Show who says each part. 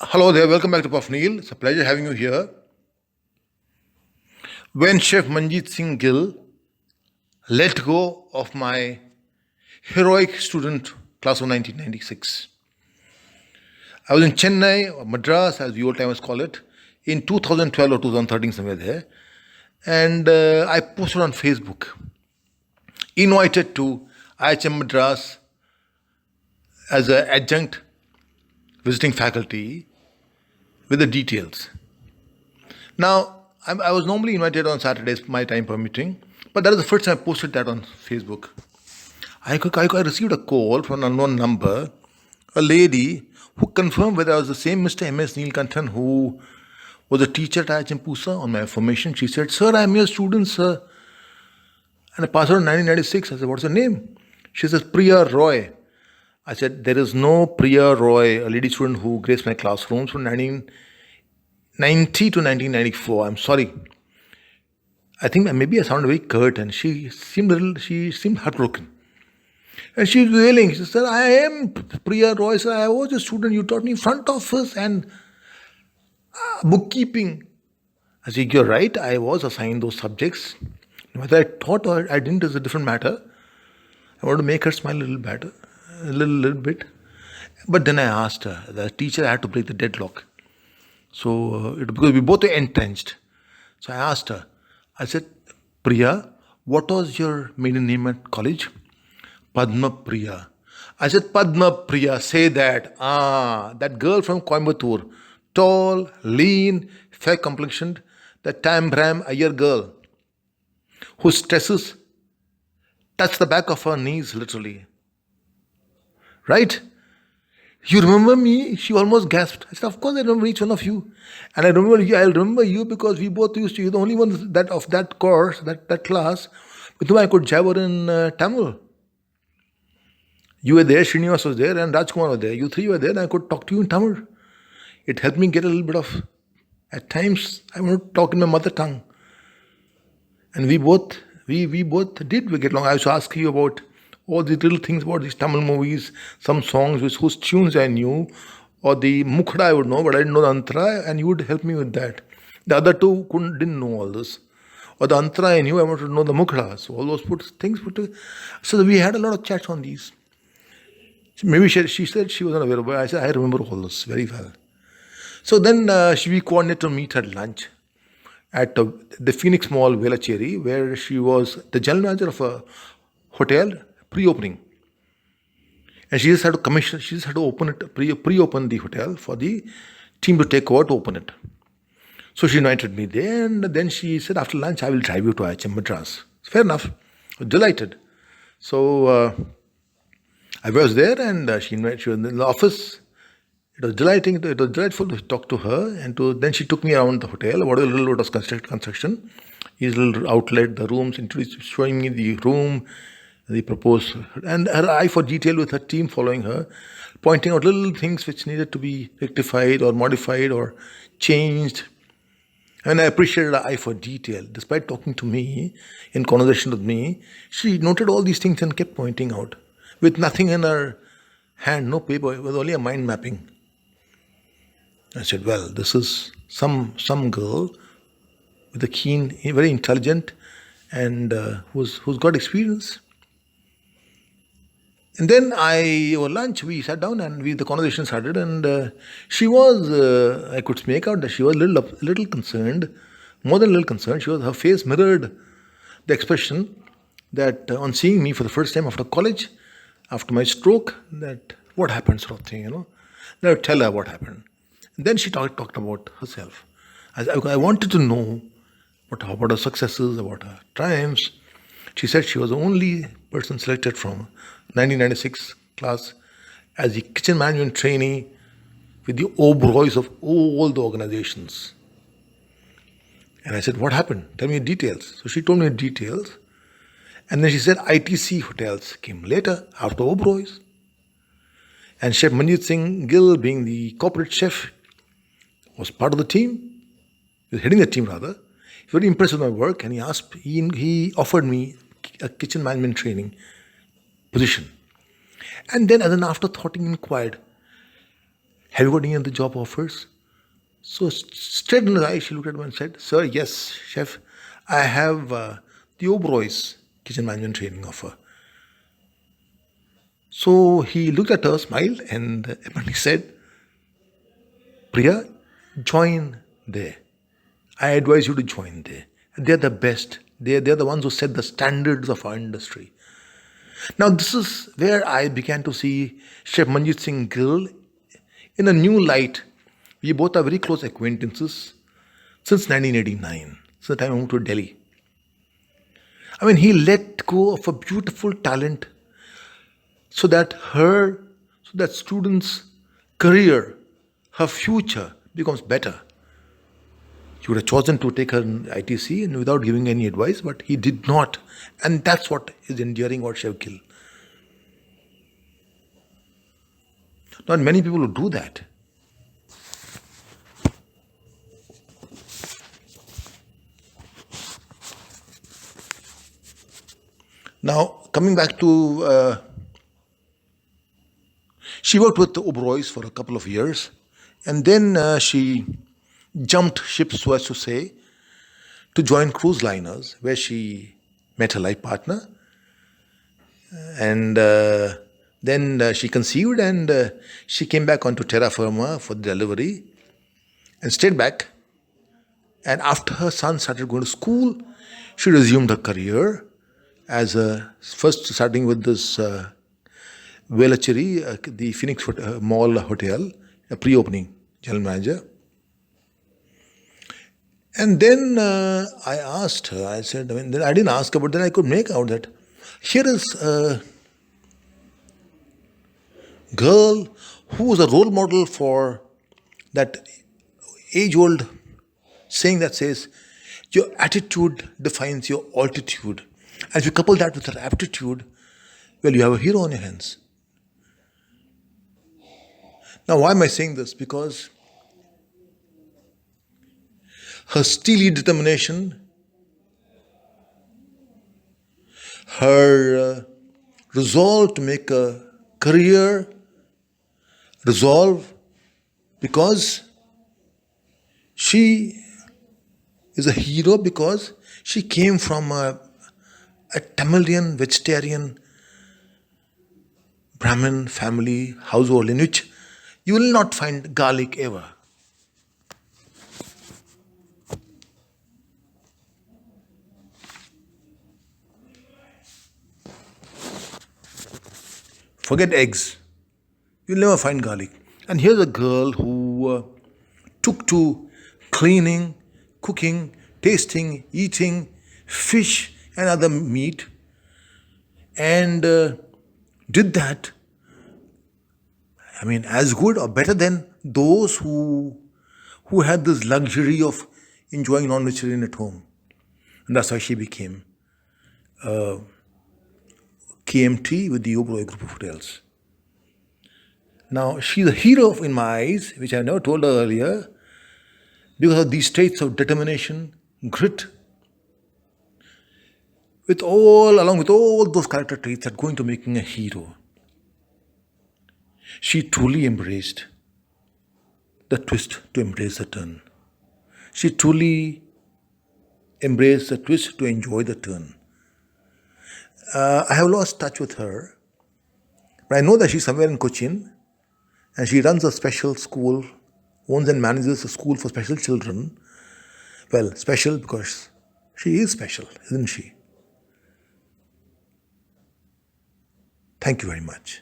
Speaker 1: Hello there, welcome back to profneel. It's a pleasure having you here. When Chef Manjitgill let go of my heroic student class of 1996, I was in Chennai, or Madras, as we old timers call it, in 2012 or 2013, somewhere there. And I posted on Facebook, invited to IHM Madras as an adjunct visiting faculty with the details. Now, I was normally invited on Saturdays, my time permitting, but that was the first time I posted that on Facebook. I received a call from an unknown number, a lady who confirmed whether I was the same Mr. M.S. Neelkantan who was a teacher at ihmpusa on my information. She said, "Sir, I'm your student, sir." And I passed out in 1996. I said, "What's her name?" She says, "Priya Roy." I said, "There is no Priya Roy, a lady student who graced my classrooms from 1990 to 1994. I'm sorry." I think maybe I sounded very curt, and she seemed heartbroken. And she's wailing. She said, "I am Priya Roy, sir. I was a student. You taught me front office and bookkeeping." I said, "You're right. I was assigned those subjects. Whether I taught or I didn't is a different matter. I want to make her smile a little better, a little bit." But then I asked her. The teacher had to break the deadlock. So, because we both were entrenched. So I asked her. I said, "Priya, what was your maiden name at college?" "Padma Priya." I said, "Padma Priya, say that." "Ah, that girl from Coimbatore, tall, lean, fair complexioned, that Tambram Ayer girl, whose tresses touch the back of her knees, literally. Right? You remember me?" She almost gasped. I said, "Of course I remember each one of you. And I remember you because we both used to, you're the only one that of that course, that class, with whom I could jabber in Tamil. You were there, Srinivas was there, and Rajkumar was there. You three were there, and I could talk to you in Tamil. It helped me get a little bit of, at times, I want to talk in my mother tongue. And we both did get along. I used to ask you about all these little things about these Tamil movies, some songs whose tunes I knew, or the mukhda I would know, but I didn't know the antara, and you would help me with that. The other two didn't know all this. Or the antara I knew, I wanted to know the mukhda. So all those things put together. So we had a lot of chats on these. Maybe she said she wasn't aware, but I said, "I remember all this very well." So then we coordinated to meet at lunch at the Phoenix Mall, Velachery, where she was the general manager of a hotel pre-opening. And she just had to open it, pre-open the hotel for the team to take over to open it. So she invited me there, and then she said, "After lunch, I will drive you to IHM Madras." Fair enough. I was delighted. So I was there, and she was in the office. It was delightful to talk to her, and then she took me around the hotel. What a little bit of construction, his little outlet, the rooms, showing me the room, the proposed, and her eye for detail with her team following her, pointing out little things which needed to be rectified or modified or changed. And I appreciated her eye for detail. Despite talking to me, in conversation with me, she noted all these things and kept pointing out. With nothing in her hand, no paper, it was only a mind mapping. I said, "Well, this is some girl with a keen, very intelligent, and who's got experience." And then over lunch, we sat down and the conversation started. And she was, I could make out that she was a little concerned, more than a little concerned. Her face mirrored the expression that on seeing me for the first time after college, after my stroke, that what happened sort of thing, Then I would tell her what happened. And then she talked about herself. I wanted to know about her successes, about her triumphs. She said she was the only person selected from 1996 class as the kitchen management trainee with the oberoihs of all the organizations. And I said, "What happened? Tell me details." So she told me details. And then she said ITC hotels came later after oberoihs. And Chef Manjitgill, being the corporate chef, was part of the team. He was heading the team rather. He was very impressed with my work, and he offered me a kitchen management training position. And then as an afterthought, he inquired, Have you got any other job offers? So straight in the eye, she looked at me and said, "Sir, yes, chef, I have the Oberoi's kitchen management training offer." So he looked at her, smiled, and apparently said, "Priya, join there. I advise you to join there. They're the best. They're the ones who set the standards of our industry." Now, this is where I began to see Chef Manjit Singh Gill in a new light. We both are very close acquaintances since 1989, since the time I moved to Delhi. I mean, he let go of a beautiful talent so that so that students' career, her future becomes better. He would have chosen to take her in ITC and without giving any advice, but he did not. And that's what is endearing about Chef Gill. Not many people would do that. Now, coming back to, she worked with the Oberoi's for a couple of years, and then she jumped ship, so as to say, to join cruise liners, where she met her life partner, and then she conceived, and she came back onto terra firma for the delivery, and stayed back. And after her son started going to school, she resumed her career as first starting with this Velachery, the Phoenix Mall Hotel, a pre-opening general manager. And then I asked her, I said, I mean, then I didn't ask her, but then I could make out that here is a girl who was a role model for that age-old saying that says, your attitude defines your altitude. And if you couple that with her aptitude, well, you have a hero on your hands. Now, why am I saying this? Because her steely determination, her resolve to make a career, resolve, because she is a hero, because she came from a Tamilian vegetarian Brahmin family household in which you will not find garlic ever. Forget eggs. You'll never find garlic. And here's a girl who took to cleaning, cooking, tasting, eating fish and other meat, and did that, I mean, as good or better than those who had this luxury of enjoying non-vegetarian at home. And that's why she became KMT with the Oberoi group of hotels. Now, she's a hero in my eyes, which I never told her earlier, because of these traits of determination, grit, along with all those character traits that go into making a hero. She truly embraced the twist to embrace the turn. She truly embraced the twist to enjoy the turn. I have lost touch with her, but I know that she's somewhere in Cochin, and she runs a special school, owns and manages a school for special children. Well, special because she is special, isn't she? Thank you very much.